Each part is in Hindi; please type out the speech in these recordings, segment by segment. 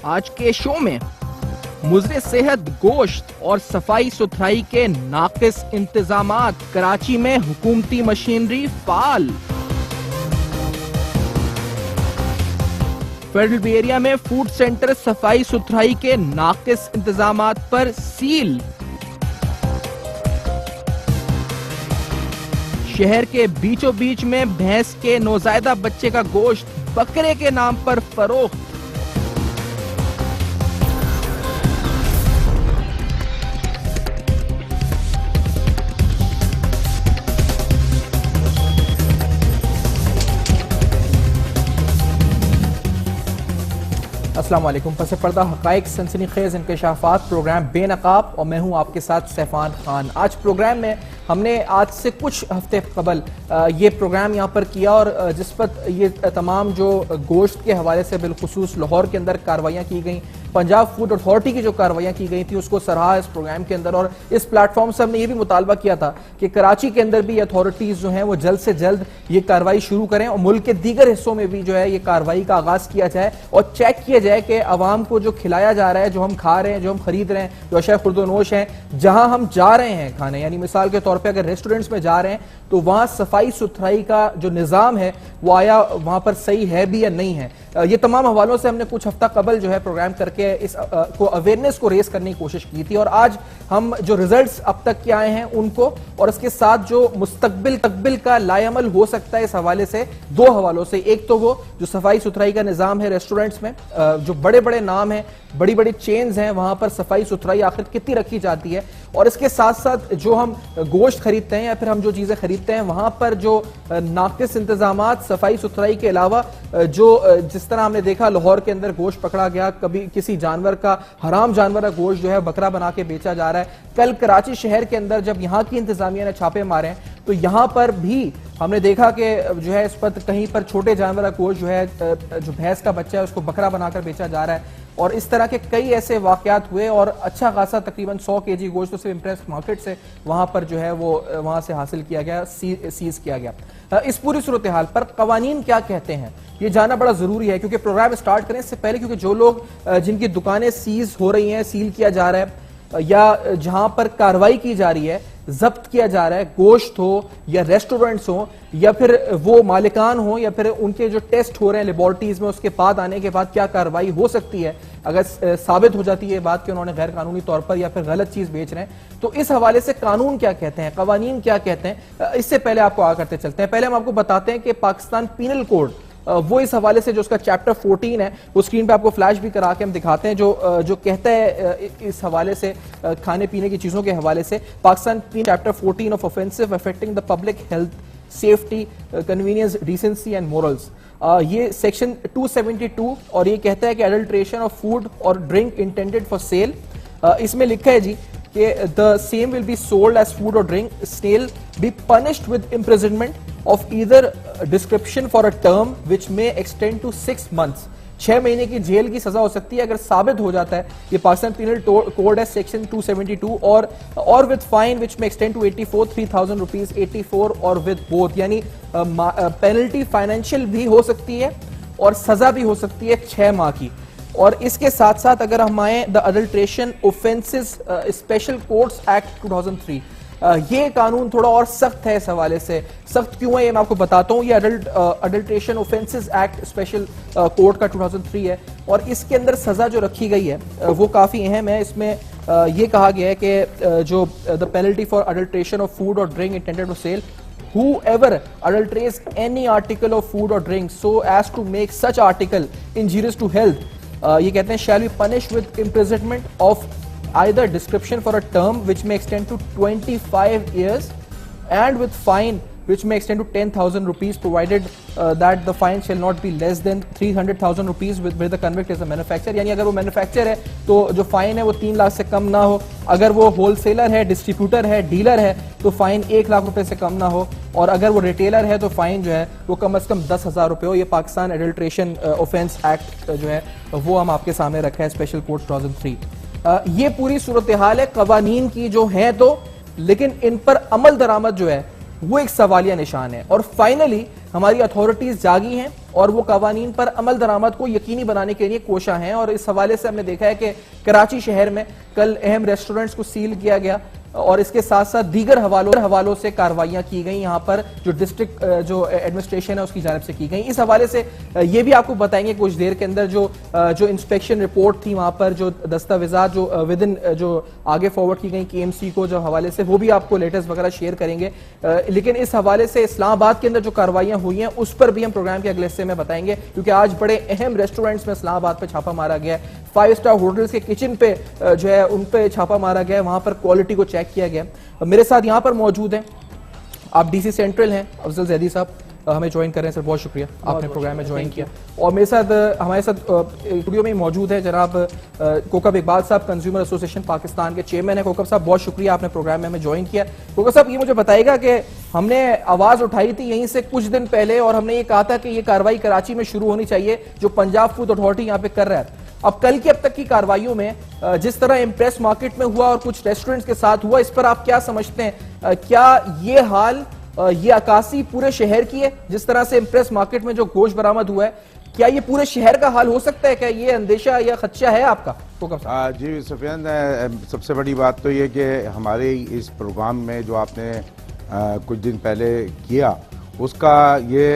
आज के शो में मुज़रे सेहत, गोश्त और सफाई सुथराई के नाकिस इंतजामात, कराची में हुकूमती मशीनरी फाल। फेडरल बी एरिया में फूड सेंटर सफाई सुथराई के नाकिस इंतजामात पर सील। शहर के बीचों बीच में भैंस के नौजायदा बच्चे का गोश्त बकरे के नाम पर फरोख्त। अस्सलाम वालेकुम। पस पर्दा हक़ाइक़ सनसनीखेज़ इंकशाफ़ात प्रोग्राम बेनकाब और मैं हूं आपके साथ सैफान खान। आज प्रोग्राम में हमने आज से कुछ हफ्ते कबल ये प्रोग्राम यहाँ पर किया और जिस पर ये तमाम जो गोश्त के हवाले से बिलखुसूस लाहौर के अंदर कार्रवाइयाँ की गई, पंजाब फूड अथॉरिटी की जो कार्रवाइयाँ की गई थी उसको सराहा इस प्रोग्राम के अंदर। और इस प्लेटफॉर्म से हमने ये भी मुतालबा किया था कि कराची के अंदर भी अथॉरिटीज़ जो हैं वो जल्द से जल्द ये कार्रवाई शुरू करें और मुल्क के दीगर हिस्सों में भी जो है ये कार्रवाई का आगाज़ किया जाए और चेक किया जाए कि आवाम को जो खिलाया जा रहा है, जो हम खा रहे हैं, जो हम खरीद रहे हैं, जो अशया खुर्दोनोश हैं, जहाँ हम जा रहे हैं खाने, यानी मिसाल के तौर पर अगर रेस्टोरेंट्स में जा रहे हैं तो वहाँ सफाई सुथराई का जो निज़ाम है वो आया वहाँ पर सही है भी या नहीं है। ये तमाम हवालों से हमने कुछ हफ्ता कबल जो है प्रोग्राम करके इस को अवेयरनेस को रेस करने की कोशिश की थी और आज हम जो रिजल्ट्स अब तक के आए हैं उनको और इसके साथ जो मुस्तकबिल का लाएअमल हो सकता है इस हवाले से, दो हवालों से। एक तो वो जो सफाई सुथराई का निज़ाम है रेस्टोरेंट्स में, जो बड़े बड़े नाम हैं, बड़ी बड़ी चेन्स हैं, वहां पर सफाई सुथराई आखिर कितनी रखी जाती है, और इसके साथ साथ जो हम गोश्त खरीदते हैं या फिर हम जो चीजें खरीदते हैं वहां पर जो नाकिस इंतजामात सफाई सुथराई के अलावा जो जिस तरह हमने देखा लाहौर के अंदर गोश्त पकड़ा गया, कभी किसी जानवर का, हराम जानवर का गोश्त जो है बकरा बना के बेचा जा रहा है। कल कराची शहर के अंदर जब यहाँ की इंतजामिया ने छापे मारे हैं तो यहाँ पर भी हमने देखा कि जो है इस पर कहीं पर छोटे जानवर का गोश्त जो है, जो भैंस का बच्चा है उसको बकरा बनाकर बेचा जा रहा है। और इस तरह के कई ऐसे वाकयात हुए और अच्छा खासा तकरीबन 100 केजी गोश्त तो सिर्फ इम्प्रेस मार्केट से वहां पर जो है वो वहां से हासिल किया गया, सीज किया गया। इस पूरी सूरत हाल पर कवानीन क्या कहते हैं ये जानना बड़ा जरूरी है, क्योंकि प्रोग्राम स्टार्ट करें इससे पहले, क्योंकि जो लोग जिनकी दुकानें सीज हो रही हैं, सील किया जा रहा है या जहां पर कार्रवाई की जा रही है, जब्त किया जा रहा है, गोश्त हो या रेस्टोरेंट्स हो या फिर वो मालिकान हो या फिर उनके जो टेस्ट हो रहे हैं लेबोरेटरीज में, उसके बाद आने के बाद क्या कार्रवाई हो सकती है अगर साबित हो जाती है बात कि उन्होंने गैर कानूनी तौर पर या फिर गलत चीज बेच रहे हैं। तो इस हवाले से कानून क्या कहते हैं, कवानीन क्या कहते हैं, इससे पहले आपको आगे करते चलते हैं। पहले हम आपको बताते हैं कि पाकिस्तान पीनल कोड वो इस हवाले से जो उसका चैप्टर 14 है वो स्क्रीन पे आपको फ्लैश भी करा के हम दिखाते हैं, जो कहता है इस हवाले से खाने पीने की चीजों के हवाले से। Pakistan chapter 14 of offensive affecting the public health, safety, convenience, decency and morals, ये सेक्शन 272 और ये कहता है कि एडल्ट्रेशन ऑफ फूड और ड्रिंक इंटेंडेड फॉर सेल, इसमें लिखा है जी कि the same will be sold as food और drink shall be punished with imprisonment of either description for a term which may extend to 6 months। 6 महीने की जेल की सजा हो सकती है अगर साबित हो जाता है। ये पाकिस्तान पीनल कोड है सेक्शन 272 और विद फाइन विच में एक्सटेंड टू 84 3000 रुपीज 84 और विद बोथ, यानी पेनल्टी फाइनेंशियल भी हो सकती है और सजा भी हो सकती है 6 माह की। और इसके साथ साथ अगर हम आए the adulteration offences special courts act 2003, ये कानून थोड़ा और सख्त है। इस हवाले से सख्त क्यों है ये मैं आपको बताता हूँ। ये adulteration offences act special court का 2003 है और इसके अंदर सजा जो रखी गई है वो काफी अहम है। इसमें ये कहा गया है कि जो the penalty for adulteration of food और drink intended for sale, whoever adulterates any article of food or drink so as to make such article injurious to health, ये कहते हैं shall be punished with imprisonment of either description for a term which may extend to 25 years and with fine which may extend to 10,000 rupees provided that the fine shall not be less than 300,000 rupees where the convict is a manufacturer। यानी अगर वो मैन्युफैक्चर है तो जो फाइन है वो 3 लाख से कम ना हो, अगर वो होलसेलर है, डिस्ट्रीब्यूटर है, डीलर है तो फाइन 1 लाख रुपए से कम ना हो, और अगर वो रिटेलर है तो फाइन जो है वो कम से कम 10,000 रुपए हो। ये पाकिस्तान एडल्ट्रेशन ऑफेंस एक्ट जो है वो हम आपके सामने रखा है, स्पेशल कोड 2003। ये पूरी सूरत हाल है कवानीन की जो है तो, लेकिन इन पर अमल दरामद जो है वो एक सवालिया निशान है। और फाइनली हमारी अथॉरिटीज जागी हैं और वो कवानीन पर अमल दरामद को यकीनी बनाने के लिए कोशा हैं। और इस हवाले से हमने देखा है कि कराची शहर में कल अहम रेस्टोरेंट्स को सील किया गया और इसके साथ साथ दीगर हवालों से कार्रवाइयां की गई, यहाँ पर जो डिस्ट्रिक्ट जो एडमिनिस्ट्रेशन है उसकी जानिब से की गई। इस हवाले से ये भी आपको बताएंगे कुछ देर के अंदर जो इंस्पेक्शन रिपोर्ट थी वहां पर जो दस्तावेजात जो विदिन जो आगे फॉरवर्ड की गई KMC को जो हवाले से, वो भी आपको लेटेस्ट वगैरह शेयर करेंगे। लेकिन इस हवाले से इस्लामाबाद के अंदर जो कार्रवाइयां हुई हैं उस पर भी हम प्रोग्राम के अगले हिस्से में बताएंगे, क्योंकि आज बड़े अहम रेस्टोरेंट्स में इस्लामाबाद पे छापा मारा गया है। 5 स्टार होटल्स के किचन पे जो है उन पे छापा मारा गया है, वहां पर क्वालिटी को चेक किया गया। मेरे साथ यहां पर मौजूद हैं, आप DC सेंट्रल हैं, अफजल जैदी साहब हमें ज्वाइन कर रहे हैं। सर बहुत शुक्रिया आपने प्रोग्राम में ज्वाइन किया। और मेरे साथ हमारे साथ स्टूडियो में मौजूद है जनाब कोकब इकबाल साहब, कंज्यूमर एसोसिएशन पाकिस्तान के चेयरमैन है। कोकब साहब बहुत शुक्रिया आपने प्रोग्राम में हमें ज्वाइन किया। कोकब साहब ये मुझे बताइएगा कि हमने आवाज उठाई थी यहीं से कुछ दिन पहले और हमने ये कहा था कि ये कार्रवाई कराची में शुरू होनी चाहिए जो पंजाब फूड अथॉरिटी यहाँ पे कर रहा है। अब कल की अब तक की कार्रवाइयों में जिस तरह इम्प्रेस मार्केट में हुआ और कुछ रेस्टोरेंट्स के साथ हुआ, इस पर आप क्या समझते हैं? क्या ये हाल ये अक्कासी पूरे शहर की है? जिस तरह से इम्प्रेस मार्केट में जो गोश्त बरामद हुआ है, क्या ये पूरे शहर का हाल हो सकता है? क्या ये अंदेशा या खदशा है आपका? जी सुफियान, सबसे बड़ी बात तो ये कि हमारे इस प्रोग्राम में जो आपने कुछ दिन पहले किया उसका ये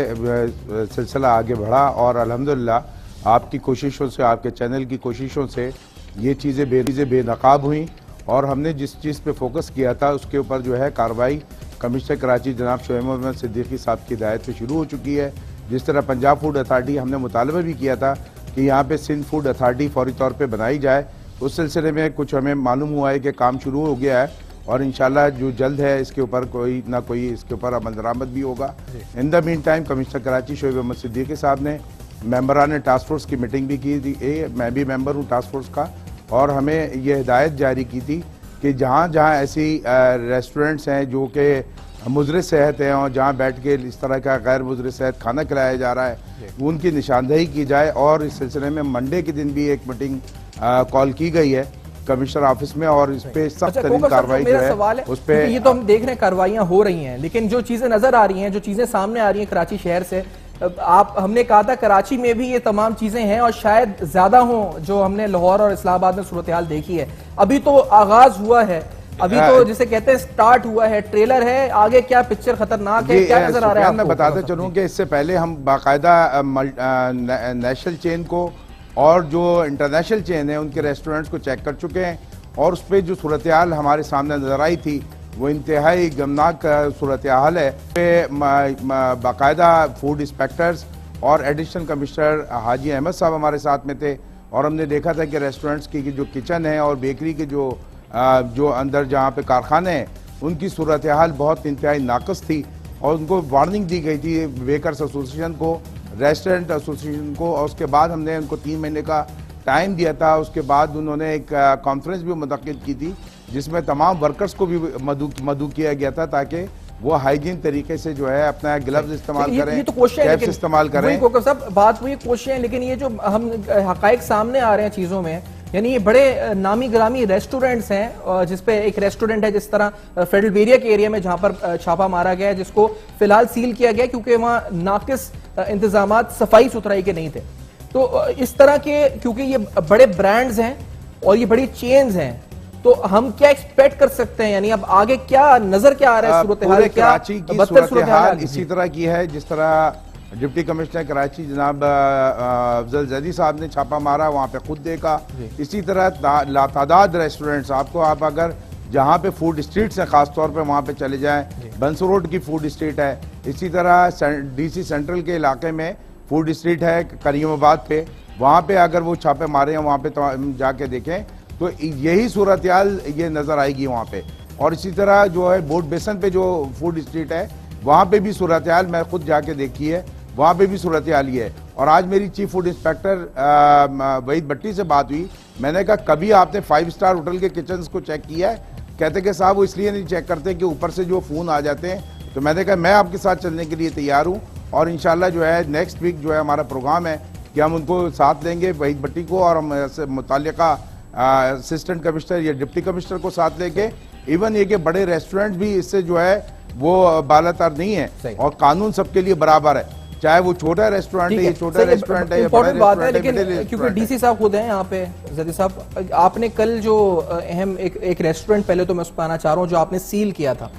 सिलसिला आगे बढ़ा और अल्हम्दुलिल्लाह आपकी कोशिशों से, आपके चैनल की कोशिशों से ये चीज़ें बेनकाब हुई और हमने जिस चीज़ पे फोकस किया था उसके ऊपर जो है कार्रवाई कमिश्नर कराची जनाब शोएब मोहम्मद सिद्दीकी साहब की हिदायत पे शुरू हो चुकी है। जिस तरह पंजाब फूड अथॉरिटी हमने मुतालबा भी किया था कि यहाँ पे सिंध फूड अथॉरिटी फौरी तौर पे बनाई जाए, उस सिलसिले में कुछ हमें मालूम हुआ है कि काम शुरू हो गया है और इंशाल्लाह जो जल्द है इसके ऊपर कोई ना कोई इसके ऊपर अमल दरामद भी होगा। In the meantime commissioner Karachi Shoaib Mohammad Siddiqui sahab ने मेंबरान टास्क फोर्स की मीटिंग भी की थी, मैं भी मेंबर हूँ टास्क फोर्स का, और हमें ये हिदायत जारी की थी कि जहाँ जहाँ ऐसी रेस्टोरेंट्स हैं जो कि मुज़र सेहत हैं और जहाँ बैठ के इस तरह का गैर मुज़र सेहत खाना खिलाया जा रहा है उनकी निशानदेही की जाए। और इस सिलसिले में मंडे के दिन भी एक मीटिंग कॉल की गई है कमिश्नर ऑफिस में और इस पे सख्त तरीन कार्रवाई जो है उस पे ये तो हम देख रहे हैं कार्रवाइयां हो रही हैं, लेकिन जो चीजें नजर आ रही हैं, जो चीजें सामने आ रही हैं कराची शहर से, हमने कहा था कराची में भी ये तमाम चीजें हैं और शायद ज्यादा हों जो हमने लाहौर और इस्लामाबाद में सूरत हाल देखी है। अभी तो आगाज हुआ है, अभी तो जिसे कहते हैं स्टार्ट हुआ है, ट्रेलर है, आगे क्या पिक्चर खतरनाक है, क्या नजर आ रहा है? मैं बताते चलूं कि इससे पहले हम बाकायदा नेशनल चेन को और जो इंटरनेशनल चेन है उनके रेस्टोरेंट्स को चेक कर चुके हैं और उस पर जो सूरत हाल हमारे सामने नजर आई थी वो इंतहाई गमनाक सूरत हाल है। बाकायदा फूड इंस्पेक्टर्स और एडिशनल कमिश्नर हाजी अहमद साहब हमारे साथ में थे और हमने देखा था कि रेस्टोरेंट्स की जो किचन है और बेकरी के जो अंदर जहाँ पे कारखाने हैं उनकी सूरत हाल बहुत इंतहाई नाकस थी और उनको वार्निंग दी गई थी बेकर्स एसोसिएशन को, रेस्टोरेंट एसोसिएशन को, और उसके बाद हमने उनको 3 महीने का टाइम दिया था। उसके बाद उन्होंने एक कॉन्फ्रेंस भी मुनक्किद की थी जिसमें तमाम वर्कर्स को भी मदऊ किया गया था ताकि वो हाइजीन तरीके से जो है अपना ग्लव्स इस्तेमाल करें, ये तो कोशिश है, इस्तेमाल करें। सब बात वही कोशिश है, लेकिन ये जो हम हकायक सामने आ रहे हैं चीजों में, यानी ये बड़े नामी ग्रामी रेस्टोरेंट्स हैं जिसपे एक रेस्टोरेंट है जिस तरह फेडरल बेरिया के एरिया में जहां पर छापा मारा गया है जिसको फिलहाल सील किया गया क्योंकि वहां नाकिस इंतजामात सफाई सुथराई के नहीं थे। तो इस तरह के क्योंकि ये बड़े ब्रांड्स हैं और ये बड़ी चेन्स हैं, तो हम क्या एक्सपेक्ट कर सकते हैं? यानी अब आगे क्या नजर क्या आ रहा है? सूरत हाल कराची की सूरत हाल इसी तरह की है जिस तरह डिप्टी कमिश्नर कराची जनाब अफजल जैदी साहब ने छापा मारा, वहाँ पे खुद देखा। इसी तरह लातादाद रेस्टोरेंट्स आपको, आप अगर जहाँ पे फूड स्ट्रीट्स हैं खास तौर पे वहाँ पे चले जाएं, बंस रोड की फूड स्ट्रीट है, इसी तरह DC सेंट्रल के इलाके में फूड स्ट्रीट है करीमाबाद पे, वहाँ पे अगर वो छापे मारे हैं वहाँ पे तो जाके देखें तो यही सूरत हाल ये नज़र आएगी वहाँ पे। और इसी तरह जो है बोट बेसन पे जो फूड स्ट्रीट है वहाँ पे भी सूरत हाल मैं खुद जाके देखी है, वहाँ पे भी सूरत हाल ही है। और आज मेरी चीफ फूड इंस्पेक्टर वहीद भट्टी से बात हुई, मैंने कहा कभी आपने 5 स्टार होटल के किचन्स को चेक किया है? कहते कि साहब वो इसलिए नहीं चेक करते कि ऊपर से जो फ़ोन आ जाते हैं। तो मैंने कहा मैं आपके साथ चलने के लिए तैयार हूँ और इंशाल्लाह जो है नेक्स्ट वीक जो है हमारा प्रोग्राम है कि हम उनको साथ लेंगे वहीद भट्टी को और हम मुताल्लिका असिस्टेंट कमिश्नर या डिप्टी कमिश्नर को साथ लेके, इवन ये कि बड़े रेस्टोरेंट भी इससे जो है वो बालातर नहीं है और कानून सबके लिए बराबर है, चाहे वो छोटा रेस्टोरेंट है, ये छोटा रेस्टोरेंट है या बड़ा रेस्टोरेंट है, लेकिन क्योंकि डीसी साहब खुद हैं यहाँ पे, जदी साहब आपने कल जो अहम एक रेस्टोरेंट, पहले तो मैं उस पर आना चाह रहा हूँ, जो आपने सील किया था,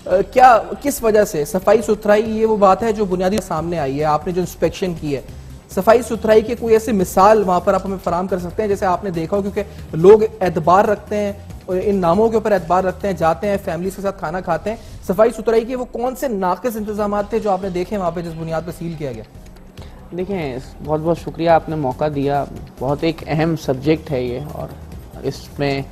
क्या किस वजह से सफाई सुथराई, ये वो बात है जो बुनियादी सामने आई है, आपने जो इंस्पेक्शन की है, सफाई सुथराई की कोई ऐसी मिसाल वहां पर आप हमें फराहम कर सकते हैं जैसे आपने देखा हो, क्योंकि लोग एतबार रखते हैं और इन नामों के ऊपर एतबार रखते हैं, जाते हैं फैमिली के साथ खाना खाते हैं, सफाई सुथराई के वो कौन से नाकिस इंतजाम थे जो आपने देखे वहाँ पे जिस बुनियाद पर सील किया गया? देखें, बहुत बहुत शुक्रिया, आपने मौका दिया, बहुत एक अहम सब्जेक्ट है ये, और इसमें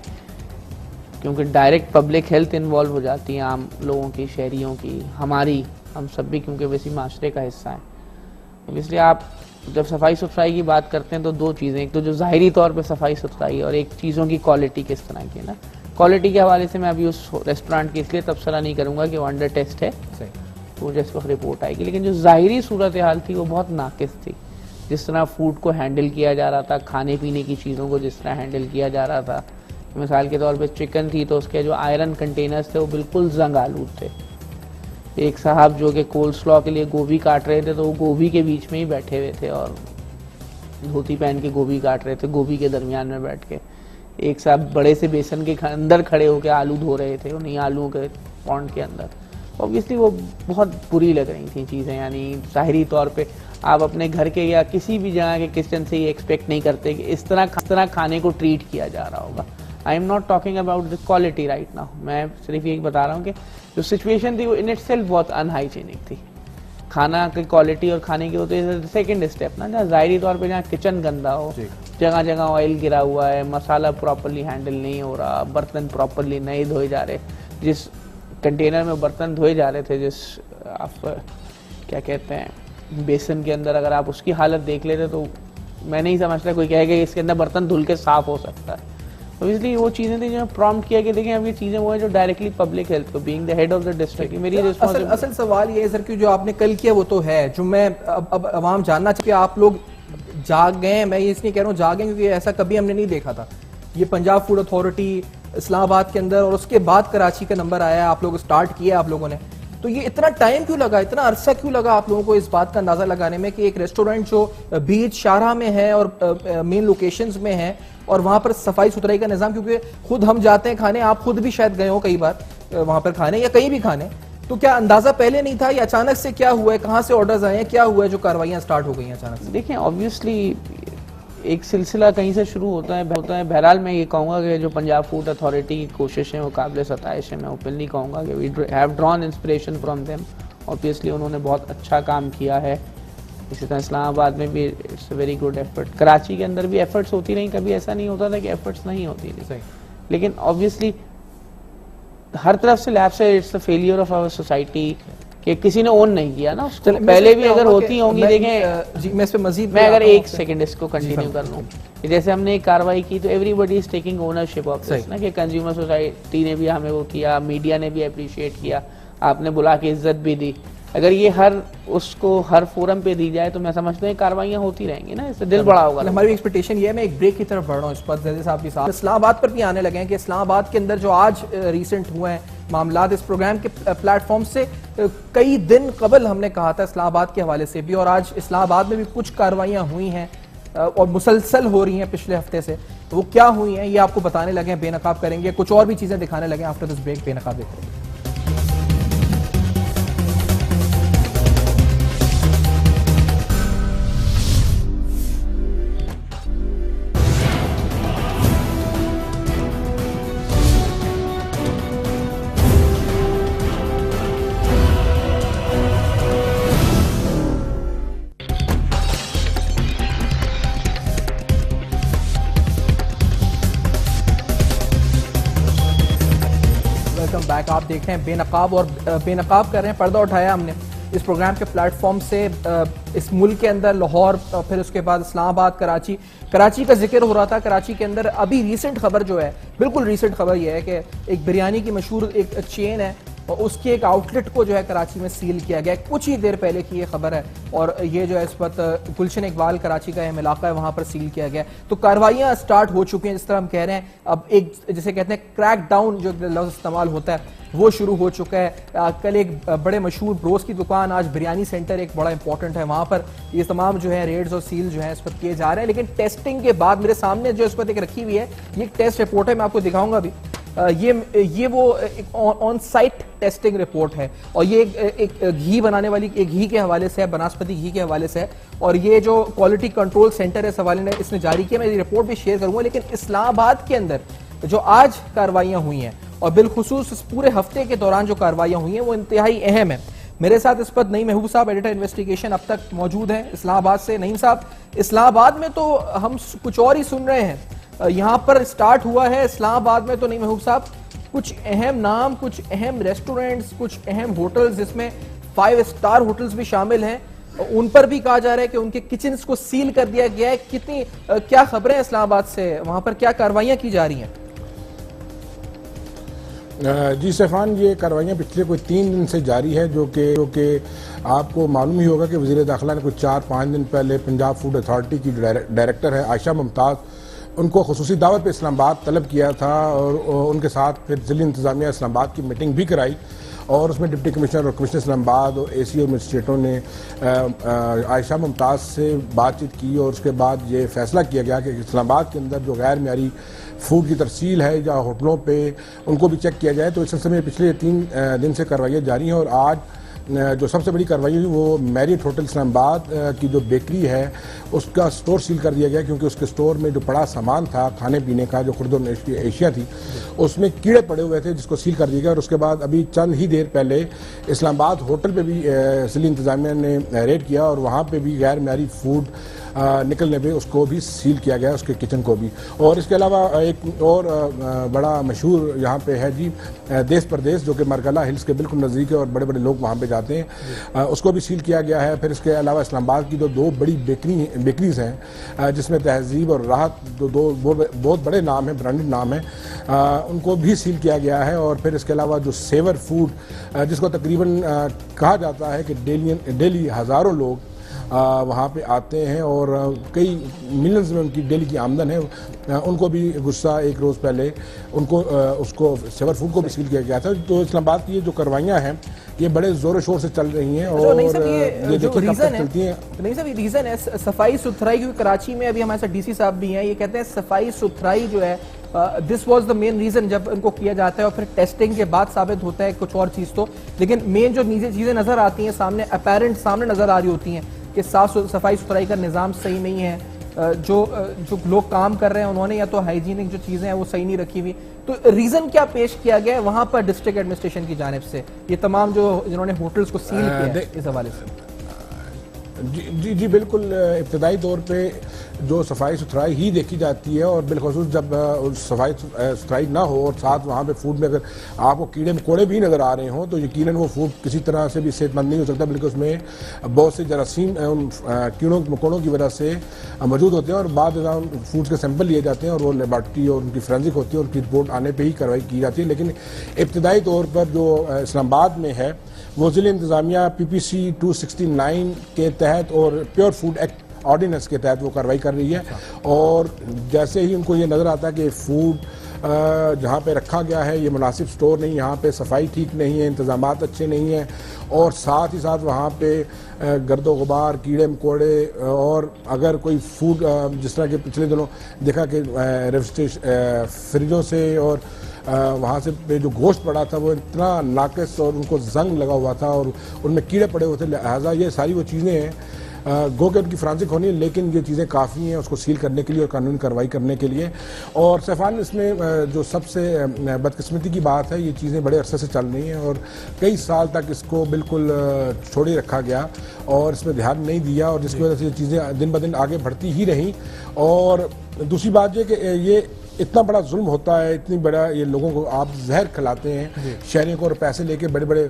क्योंकि डायरेक्ट पब्लिक हेल्थ इन्वॉल्व हो जाती है, आम लोगों की, शहरियों की, हमारी, हम सब भी क्योंकि वैसी माशरे का हिस्सा है। इसलिए आप जब सफाई सुथराई की बात करते हैं तो दो चीज़ें, एक तो जो ज़ाहिरी तौर पे सफाई सुथराई और एक चीज़ों की क्वालिटी किस तरह की है ना। क्वालिटी के हवाले से मैं अभी उस रेस्टोरेंट की इसलिए तबसरा नहीं करूँगा कि वो अंडर टेस्ट है, तो जिस वक्त रिपोर्ट आएगी, लेकिन जो ज़ाहिरी सूरत हाल थी वो बहुत नाकिस थी। जिस तरह फूड को हैंडल किया जा रहा था, खाने पीने की चीज़ों को जिस तरह हैंडल किया जा रहा था, मिसाल के तौर पे चिकन थी तो उसके जो आयरन कंटेनर्स थे वो बिल्कुल जंग आलूद थे। एक साहब जो कि कोल्ड स्लॉ के लिए गोभी काट रहे थे तो वो गोभी के बीच में ही बैठे हुए थे और धोती पहन के गोभी काट रहे थे, गोभी के दरमियान में बैठ के। एक साहब बड़े से बेसन के अंदर खड़े होकर आलू धो रहे थे, उन्हीं आलूओं के पॉन्ड के अंदर। ऑब्वियसली वो बहुत बुरी लग रही थी चीज़ें, यानी ज़ाहिरी तौर पे आप अपने घर के या किसी भी जगह के किचन से ये एक्सपेक्ट नहीं करते कि इस तरह खाने को ट्रीट किया जा रहा होगा। I am not talking about the quality right now, मैं सिर्फ यही बता रहा हूँ कि जो सिचुएशन थी वो इन इटसेल्फ बहुत अनहाइजीनिक थी। खाना की क्वालिटी और खाने की होती है सेकेंड स्टेप ना, जहाँ ज़ाहिरी तौर पे जहाँ किचन गंदा हो, जगह जगह ऑयल गिरा हुआ है, मसाला प्रॉपरली हैंडल नहीं हो रहा, बर्तन प्रॉपरली नहीं धोए जा रहे, जिस कंटेनर में बर्तन धोए जा रहे थे, जिस आप क्या कहते हैं बेसन के अंदर, अगर आप उसकी हालत देख लेते तो मैं नहीं समझता कोई कहेगा कि इसके अंदर बर्तन धुल के साफ हो सकता है। तो इसलिए वो चीज़ें थी जो प्रॉम्प्ट किया कि देखें अब ये चीज़ें वो है जो डायरेक्टली पब्लिक हेल्थ को, being the head of the district, मेरी रिस्पांसिबिलिटी। असल सवाल ये है सर कि जो आपने कल किया वो तो है, जो मैं अब आवाम जानना चाहिए, आप लोग जाग गए, मैं ये इसलिए कह रहा हूँ जागे क्योंकि ऐसा कभी हमने नहीं देखा था। ये पंजाब फूड अथॉरिटी इस्लामाबाद के अंदर और उसके बाद कराची का नंबर आया, आप लोग स्टार्ट किया आप लोगों ने, तो ये इतना टाइम क्यों लगा, इतना अरसा क्यों लगा आप लोगों को इस बात का अंदाजा लगाने में कि एक रेस्टोरेंट जो बीच शाहरा में है और मेन लोकेशंस में है और वहां पर सफाई सुथराई का निजाम, क्योंकि खुद हम जाते हैं खाने, आप खुद भी शायद गए हो कई बार वहां पर खाने या कहीं भी खाने, तो क्या अंदाजा पहले नहीं था या अचानक से क्या हुआ है, कहां से ऑर्डर्स आए हैं, क्या हुआ है जो कार्रवाइयां स्टार्ट हो गई हैं अचानक से? देखें, ऑब्वियसली एक सिलसिला कहीं से शुरू होता है। बहरहाल मैं ये कहूँगा कि जो पंजाब फूड अथॉरिटी की कोशिश है वो काबिल सताइश है। मैं ओपनली कहूँगा कि we have drawn inspiration from them. Obviously उन्होंने बहुत अच्छा काम किया है। इसी तरह इस्लामाबाद में भी it's a very good effort, Karachi के अंदर भी एफर्ट्स होती रही, कभी ऐसा नहीं होता था कि एफर्ट्स नहीं होती थी, लेकिन ऑब्वियसली हर तरफ से लैब से it's the failure of our society कि किसी ने ओन नहीं किया ना उसको। पहले भी अगर होती होंगी, देखें मैं इस पे मजीद मैं अगर एक सेकंड इसको कंटिन्यू कर लूँ, जैसे हमने एक कार्रवाई की तो everybody is taking ownership of this ना, कि कंज्यूमर सोसाइटी ने भी हमें वो किया, मीडिया ने भी अप्रिशिएट किया, आपने बुला के इज्जत भी दी। अगर ये हर फोरम पे दी जाए तो मैं समझता हूँ कार्रवाइयाँ होती रहेंगी ना, इससे दिल बड़ा होगा। हमारी एक्सपेक्टेशन ये है, मैं एक ब्रेक की तरफ बढ़ रहा हूँ इस पर, जैसे साहब के साथ इस्लामाबाद पर भी आने लगे हैं कि इस्लामाबाद के अंदर जो आज रिसेंट हुए हैं मामलात, इस प्रोग्राम के प्लेटफॉर्म से कई दिन कबल हमने कहा था इस्लामाबाद के हवाले से भी, और आज इस्लामाबाद में भी कुछ कार्रवाइयाँ हुई हैं और मुसलसल हो रही हैं पिछले हफ्ते से, तो वो क्या हुई हैं ये आपको बताने लगे हैं, बेनकाब करेंगे, कुछ और भी चीज़ें दिखाने लगे। आफ्टर दिस ब्रेक बेनकाब देखते हैं। बैक आप देख रहे हैं बेनकाब, और बेनकाब कर रहे हैं, पर्दा उठाया हमने इस प्रोग्राम के प्लेटफॉर्म से इस मुल्क के अंदर लाहौर, फिर उसके बाद इस्लामाबाद, कराची का जिक्र हो रहा था। कराची के अंदर अभी रीसेंट खबर जो है, बिल्कुल रीसेंट खबर यह है कि एक बिरयानी की मशहूर एक चेन है और उसके एक आउटलेट को जो है कराची में सील किया गया। कुछ ही देर पहले की ये खबर है और ये जो है इस वक्त गुलशन इकबाल कराची का अहम इलाका है, वहां पर सील किया गया। तो कार्रवाइयां स्टार्ट हो चुकी हैं, जिस तरह हम कह रहे हैं। अब एक जिसे कहते हैं क्रैक डाउन जो लफ्ज़ इस्तेमाल होता है वो शुरू हो चुका है। कल एक बड़े मशहूर ब्रोस की दुकान, आज बिरयानी सेंटर एक बड़ा इंपॉर्टेंट है, वहां पर ये तमाम जो है रेड्स और सील जो है इस वक्त किए जा रहे हैं। लेकिन टेस्टिंग के बाद मेरे सामने जो इस वक्त एक रखी हुई है ये एक टेस्ट रिपोर्ट है, मैं आपको दिखाऊंगा अभी। ये वो ऑन साइट टेस्टिंग रिपोर्ट है और ये एक घी बनाने वाली एक घी के हवाले से है, बनास्पति घी के हवाले से है। और ये जो क्वालिटी कंट्रोल सेंटर है इस हवाले ने इसने जारी किया, मैं ये रिपोर्ट भी शेयर करूंगा। लेकिन इस्लामाबाद के अंदर जो आज कार्रवाइयां हुई हैं और बिलखुसूस इस पूरे हफ्ते के दौरान जो कार्रवाइयां हुई हैं वो इंतहाई अहम है। मेरे साथ इस पर नईम महबूब साहब एडिटर इन्वेस्टिगेशन अब तक मौजूद हैं इस्लामाबाद से। नईम साहब, इस्लामाबाद में तो हम कुछ और ही सुन रहे हैं, यहाँ पर स्टार्ट हुआ है इस्लामाबाद में तो नईम महबूब साहब कुछ अहम नाम, कुछ अहम रेस्टोरेंट्स, कुछ अहम होटल्स जिसमें 5 स्टार होटल्स भी शामिल हैं, उन पर भी कहा जा रहा है कि उनके किचन्स को सील कर दिया गया है। कितनी क्या खबरें इस्लामाबाद से, वहां पर क्या कार्रवाइयां की जा रही हैं? जी सैफान, ये कार्रवाइयाँ पिछले कोई 3 दिन से जारी है, जो कि आपको मालूम ही होगा कि वज़ीर दाखिला ने कुछ 4-5 दिन पहले पंजाब फूड अथॉरिटी की डायरेक्टर है आयशा मुमताज़, उनको खुसूसी दावत पे इस्लामाबाद तलब किया था और उनके साथ फिर ज़िली इंतज़ामिया इस्लामाबाद की मीटिंग भी कराई और उसमें डिप्टी कमिश्नर और कमिश्नर इस्लामाबाद और AC और मजिस्ट्रेटों ने आयशा मुमताज़ से बातचीत की और उसके बाद ये फैसला किया गया कि इस्लामाबाद के अंदर जो गैर मेयारी फूड की तरसील है या होटलों पे उनको भी चेक किया जाए। तो इस सिलसिले में पिछले 3 दिन से कार्रवाइयाँ जारी हैं और आज जो सबसे बड़ी कार्रवाई हुई वो मैरियट होटल इस्लामाबाद की जो बेकरी है उसका स्टोर सील कर दिया गया, क्योंकि उसके स्टोर में जो बड़ा सामान था खाने पीने का, जो खुर्द एशिया थी, उसमें कीड़े पड़े हुए थे जिसको सील कर दिया गया। और उसके बाद अभी चंद ही देर पहले इस्लामाबाद होटल पे भी ज़िली इंतज़ामिया ने रेड किया और वहाँ पे भी गैर मेयारी फूड निकलने पे उसको भी सील किया गया, उसके किचन को भी। और इसके अलावा एक और बड़ा मशहूर यहाँ पे है जी देश परदेश, जो कि मरकला हिल्स के बिल्कुल नज़दीक है और बड़े बड़े लोग वहाँ पे जाते हैं, उसको भी सील किया गया है। फिर इसके अलावा इस्लामाबाद की जो 2 बड़ी बेकरीज़ हैं जिसमें तहजीब और राहत दो बहुत बड़े नाम हैं, ब्रांडेड नाम हैं, उनको भी सील किया गया है। और फिर इसके अलावा जो सेवर फूड जिसको तकरीबन कहा जाता है कि डेली हज़ारों लोग वहाँ पे आते हैं और कई मिलियंस में उनकी डेली की आमदन है, उनको भी गुस्सा एक रोज़ पहले उनको उसको सेवर फूड को भी सील किया गया था। तो इस्लामाबाद की ये जो कार्रवाइयाँ हैं ये बड़े ज़ोर शोर से चल रही हैं और ये जो रीज़न चलती हैं। नहीं साहब, ये रीज़न है सफाई सुथराई, क्योंकि कराची में अभी हमारे साथ DC साहब भी हैं, ये कहते हैं सफाई सुथराई जो है this was the main reason जब इनको किया जाता है और फिर टेस्टिंग के बाद साबित होता है कुछ और चीज़। तो लेकिन मेन जो चीज़ें नज़र आती हैं सामने, अपेरेंट सामने नज़र आ रही होती हैं कि साफ सफाई सुथराई का निज़ाम सही नहीं है, जो लोग काम कर रहे हैं उन्होंने या तो हाइजीनिक जो चीज़ें हैं वो सही नहीं रखी हुई। तो रीज़न क्या पेश किया गया है वहाँ पर डिस्ट्रिक्ट एडमिनिस्ट्रेशन की जानिब से, ये तमाम जो जिन्होंने होटल्स को सील किया है इस हवाले से? जी बिल्कुल, इब्तदाई तौर पे जो सफाई सुथराई ही देखी जाती है और बिलखसूस जब सफाई सुथराई ना हो और साथ वहाँ पे फूड में अगर आपको कीड़े मकोड़े भी नज़र आ रहे हों तो यकीनन वो फूड किसी तरह से भी सेहतमंद नहीं हो सकता, बल्कि उसमें बहुत से जरासीम उन कीड़ों मकोड़ों की वजह से मौजूद होते हैं। और बाद में फूड्स के सैंपल लिए जाते हैं और वो लेबॉर्ट्री और उनकी फोरेंसिक होती है और उनकी रिपोर्ट आने पर ही कार्रवाई की जाती है। लेकिन इब्तदाई तौर पर जो इस्लामाबाद में है वो ज़िले इंतज़ामिया PPC 269 के तहत और प्योर फूड एक्ट ऑर्डिनेंस के तहत वो कार्रवाई कर रही है। और जैसे ही उनको ये नज़र आता है कि फूड जहाँ पे रखा गया है ये मुनासिब स्टोर नहीं, यहाँ पे सफाई ठीक नहीं है, इंतज़ामात अच्छे नहीं हैं और साथ ही साथ वहाँ पे गर्दो गुबार, कीड़े मकोड़े और अगर कोई फूड जिस तरह के पिछले दिनों देखा कि फ्रिजों से और वहाँ से जो गोश्त पड़ा था वो इतना नाकिस और उनको जंग लगा हुआ था और उनमें कीड़े पड़े हुए थे, लिहाजा ये सारी वो चीज़ें हैं गो के उनकी फ्रांसिक होनी है, लेकिन ये चीज़ें काफ़ी हैं उसको सील करने के लिए और कानूनी कार्रवाई करने के लिए। और सैफान, इसमें जो सबसे बदकिस्मती की बात है ये चीज़ें बड़े अरसे से चल रही हैं और कई साल तक इसको बिल्कुल छोड़े रखा गया और इसमें ध्यान नहीं दिया और जिसकी वजह से ये चीज़ें दिन ब दिन आगे बढ़ती ही रहीं। और दूसरी बात ये कि ये इतना बड़ा जुल्म होता है, इतनी बड़ा ये लोगों को आप जहर खिलाते हैं शहरियों को और पैसे लेके बड़े बड़े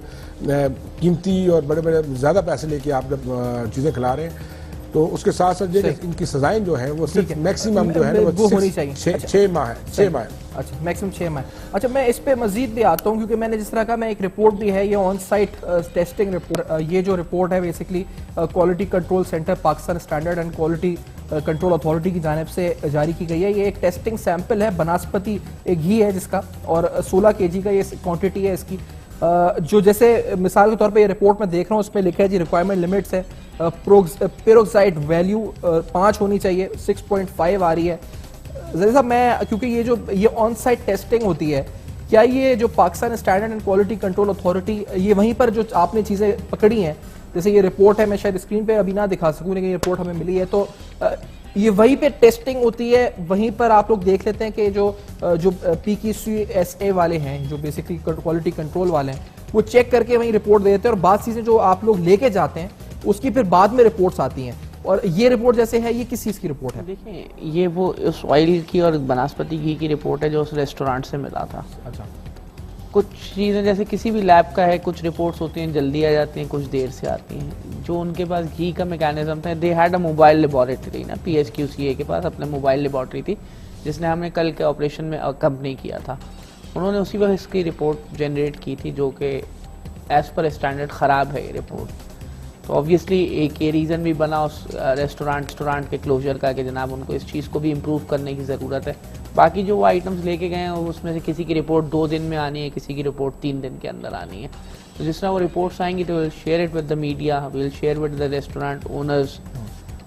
कीमती और बड़े बड़े ज़्यादा पैसे लेके आप जब चीज़ें खिला रहे हैं तो उसके साथ साथ जो इनकी सजाएं जो हैं वो सिर्फ मैक्सिमम जो है ना वो होनी चाहिए। 6 माह है, 6 माह। अच्छा, मैक्सिमम 6 माह। अच्छा, मैं इस पे मजीद भी आता हूँ क्योंकि मैंने जिस तरह का मैं एक रिपोर्ट भी है, ये ऑन साइट टेस्टिंग रिपोर्ट, ये जो रिपोर्ट है basically quality control centre Pakistan standard and quality control authority की जानिब से जारी की गई है। ये एक टेस्टिंग सैंपल है, बनास्पति एक घी है जिसका, और 16 kg का ये क्वांटिटी है इसकी। जो जैसे मिसाल के तौर पे ये रिपोर्ट में देख रहा हूँ, उसमें लिखा है जी रिक्वायरमेंट लिमिट्स है, पेरोक्साइड वैल्यू 5 होनी चाहिए, 6.5 आ रही है। जैसे साहब मैं, क्योंकि ये ऑन साइट टेस्टिंग होती है, क्या ये जो Pakistan standard and quality control authority, ये वहीं पर जो आपने चीज़ें पकड़ी हैं, जैसे ये रिपोर्ट है, मैं शायद स्क्रीन पे अभी ना दिखा सकूँ लेकिन ये रिपोर्ट हमें मिली है, तो ये वहीं पे टेस्टिंग होती है, वहीं पर आप लोग देख लेते हैं कि जो PQCSA वाले हैं, जो बेसिकली क्वालिटी कंट्रोल वाले हैं, वो चेक करके वहीं रिपोर्ट दे देते हैं, और बात चीज़ें जो आप लोग लेके जाते हैं उसकी फिर बाद में रिपोर्ट्स आती हैं। और ये रिपोर्ट जैसे है, ये किस चीज़ की रिपोर्ट है? देखिए, ये वो उस ऑयल की और बनास्पति घी की रिपोर्ट है जो उस रेस्टोरेंट से मिला था। अच्छा, कुछ चीज़ें जैसे किसी भी लैब का है, कुछ रिपोर्ट्स होती हैं जल्दी आ जाती हैं, कुछ देर से आती हैं। जो उनके पास घी का मैकेनिज्म था, they had a mobile laboratory ना, PSQCA के पास अपने मोबाइल लेबॉरेटरी थी, जिसने हमने कल के ऑपरेशन में कंपनी किया था। उन्होंने उसी वक्त इसकी रिपोर्ट जनरेट की थी, जो कि एज़ पर स्टैंडर्ड ख़राब है ये रिपोर्ट। तो ऑब्वियसली एक ये रीज़न भी बना उस रेस्टोरेंट के क्लोजर का कि जनाब उनको इस चीज़ को भी इम्प्रूव करने की ज़रूरत है। बाकी जो वो आइटम्स लेके गए हैं उसमें से किसी की रिपोर्ट 2 दिन में आनी है, किसी की रिपोर्ट 3 दिन के अंदर आनी है। तो जिस तरह वो रिपोर्ट्स आएंगी तो will share it with the media, will share with the restaurant owners,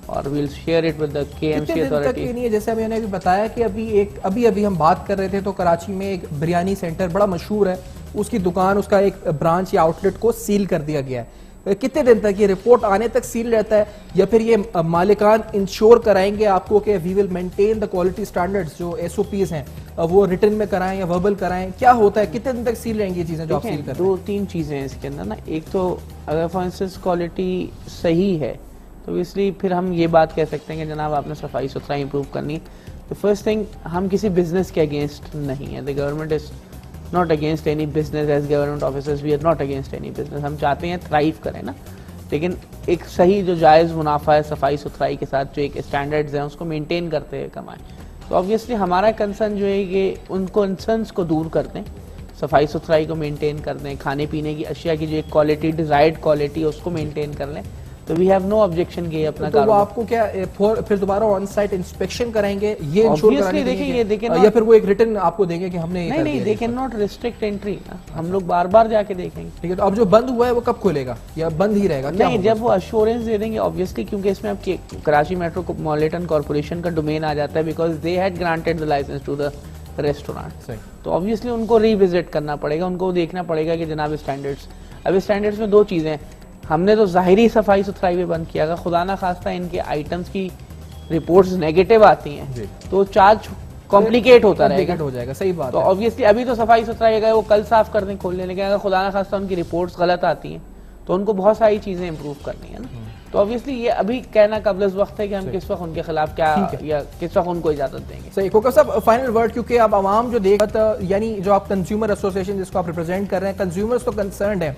और will share it with the KMC authority. नहीं है, जैसे मैंने अभी बताया कि अभी हम बात कर रहे थे, तो कराची में एक बिरयानी सेंटर बड़ा मशहूर है, उसकी दुकान, उसका एक ब्रांच या आउटलेट को सील कर दिया गया है। कितने दिन तक ये रिपोर्ट आने तक सील रहता है, या फिर ये मालिकान इंश्योर कराएंगे आपको कि we will maintain the quality standards, जो SOPs हैं वो रिटर्न में कराएं या वर्बल कराएं, क्या होता है, कितने दिन तक सील रहेंगी ये चीजें जो आप सील कर रहे हैं? 2-3 चीज़ें हैं इसके अंदर ना। एक तो अगर फॉर इंस्टेंस क्वालिटी सही है तो इसलिए फिर हम ये बात कह सकते हैं कि जनाब आपने सफाई सुथराई इंप्रूव करनी। तो फर्स्ट थिंग, हम किसी बिजनेस के अगेंस्ट नहीं है। The government is not against any business, as government officers we are not against any business. हम चाहते हैं थ्राइव करें ना, लेकिन एक सही जो जायज़ मुनाफा है सफाई सुथराई के साथ, जो एक स्टैंडर्ड्स हैं उसको मेंटेन करते हुए कमाएं। तो ऑब्वियसली हमारा कंसर्न जो है कि उन कंसर्न्स को दूर कर दें, सफाई सुथराई को मेंटेन कर दें, खाने पीने की अशिया की जो एक क्वालिटी, डिजायर्ड क्वालिटी है उसको मेंटेन कर लें। तो वी हैव नो ऑब्जेक्शन कि अपना तो वो आपको क्या फिर दोबारा ऑन साइट इंस्पेक्शन करेंगे, ये इंश्योर कराने देंगे, या फिर वो एक रिटर्न आपको देंगे कि हमने नहीं, they can not restrict entry. हम लोग बार बार जाके देखेंगे। ठीक है, तो अब जो बंद हुआ है वो कब खुलेगा या बंद ही रहेगा? नहीं, जब वो अश्योरेंस दे देंगे ऑब्वियसली, क्योंकि इसमें आपकी कराची मेट्रोपॉलिटन कॉर्पोरेशन का डोमेन आ जाता है, because they had granted the licence to the restaurant. तो ऑब्वियसली उनको रीविजिट करना पड़ेगा, उनको देखना पड़ेगा कि जनाब स्टैंडर्ड्स, अब स्टैंडर्ड्स में 2 चीज़ें, हमने तो ज़ाहिरी सफाई सुथराई भी बंद किया, अगर खुदा ना खास्ता इनके आइटम्स की रिपोर्ट्स नेगेटिव आती हैं तो चार्ज कॉम्प्लिकेट होता रहेगा, हो जाएगा। सही बात तो ऑब्वियसली अभी तो सफाई सुथराई अगर वो कल साफ कर दें खोलने, लेकिन अगर खुदा ना खास्ता उनकी रिपोर्ट्स गलत आती हैं तो उनको बहुत सारी चीज़ें इंप्रूव करनी है ना। तो ऑब्वियसली ये अभी कहना कबल वक्त है कि हम किस वक्त उनके खिलाफ क्या या किस वक्त उनको इजाजत देंगे। सही कोका साहब, फाइनल वर्ड, क्योंकि अब आवाम जो यानी जो आप कंज्यूमर एसोसिएशन जिसको आप रिप्रेजेंट कर रहे हैं, कंज्यूमर्स तो कंसर्न्ड है,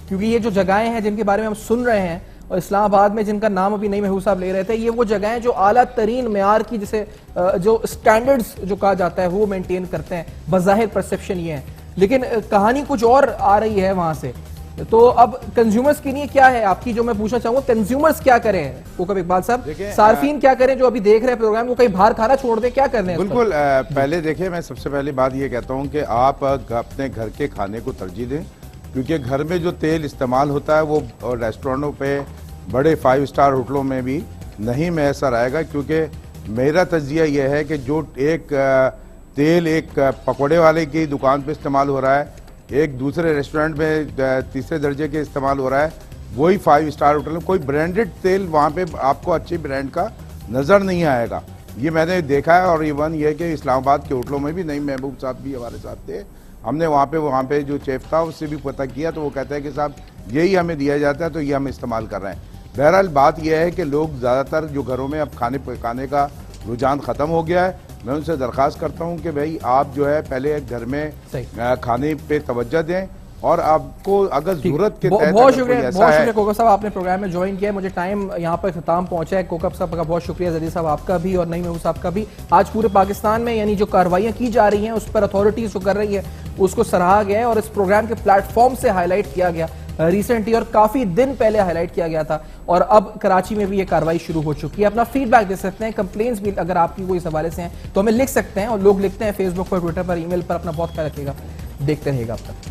क्योंकि ये जो जगहें हैं जिनके बारे में हम सुन रहे हैं, और इस्लामाबाद में जिनका नाम अभी नईम महबूब साहब ले रहे थे, ये वो जगहें जो आला तरीन मेयार की, जिसे जो स्टैंडर्ड्स जो कहा जाता है वो मेंटेन करते हैं, बज़ाहिर परसेप्शन ये है, लेकिन कहानी कुछ और आ रही है वहां से। तो अब कंज्यूमर्स के लिए क्या है आपकी, जो मैं पूछना चाहूंगा, कंज्यूमर्स क्या करें? कोका इकबाल साहब, सार्फिन क्या करें जो अभी देख रहे हैं प्रोग्राम को, कहीं बाहर खाना छोड़ दें, क्या करने हैं? बिल्कुल, पहले देखिए, मैं सबसे पहली बात ये कहता हूँ कि आप अपने घर के खाने को तरजीह दें, क्योंकि घर में जो तेल इस्तेमाल होता है वो रेस्टोरेंटों पे, बड़े 5 स्टार होटलों में भी नहीं मैसर आएगा। क्योंकि मेरा तज्जिया यह है कि जो एक तेल एक पकौड़े वाले की दुकान पे इस्तेमाल हो रहा है, एक दूसरे रेस्टोरेंट में 3रे दर्जे के इस्तेमाल हो रहा है, वही 5 स्टार होटल में कोई ब्रांडेड तेल वहाँ पे आपको अच्छे ब्रांड का नज़र नहीं आएगा। ये मैंने देखा है। और इवन ये कि इस्लामाबाद के होटलों में भी नईम महबूब साहब भी हमारे साथ थे, हमने वहाँ पे जो चेफ था उससे भी पता किया, तो वो कहता है कि साहब यही हमें दिया जाता है, तो ये हम इस्तेमाल कर रहे हैं। बहरहाल बात यह है कि लोग ज़्यादातर जो घरों में अब खाने पकाने का रुझान ख़त्म हो गया है। मैं उनसे दरख्वास्त करता हूँ कि भाई आप जो है पहले घर में खाने पे तवज्जो दें, और आपको अगर जरूरत के तहत बहुत अगर कोई शुक्रिया ऐसा बहुत है शुक्रिया कोकब साहब, आपने प्रोग्राम में ज्वाइन किया। मुझे टाइम यहाँ पर खत्म पहुंचा है। कोकब साहब का बहुत शुक्रिया, जदीद साहब आपका भी और नईम महबूब साहब का भी। आज पूरे पाकिस्तान में यानी जो कार्रवाइयाँ की जा रही हैं उस पर अथॉरिटीज जो कर रही है उसको सराहा गया है और इस प्रोग्राम के प्लेटफॉर्म से हाईलाइट किया गया रिसेंटली और काफी दिन पहले हाईलाइट किया गया था और अब कराची में भी ये कार्रवाई शुरू हो चुकी है। अपना फीडबैक दे सकते हैं, कंप्लेंट्स भी अगर आपकी कोई इस हवाले से हैं तो हमें लिख सकते हैं और लोग लिखते हैं फेसबुक पर, ट्विटर पर, ईमेल पर। अपना बहुत ख्याल रखिएगा, देखते रहिएगा अब तक।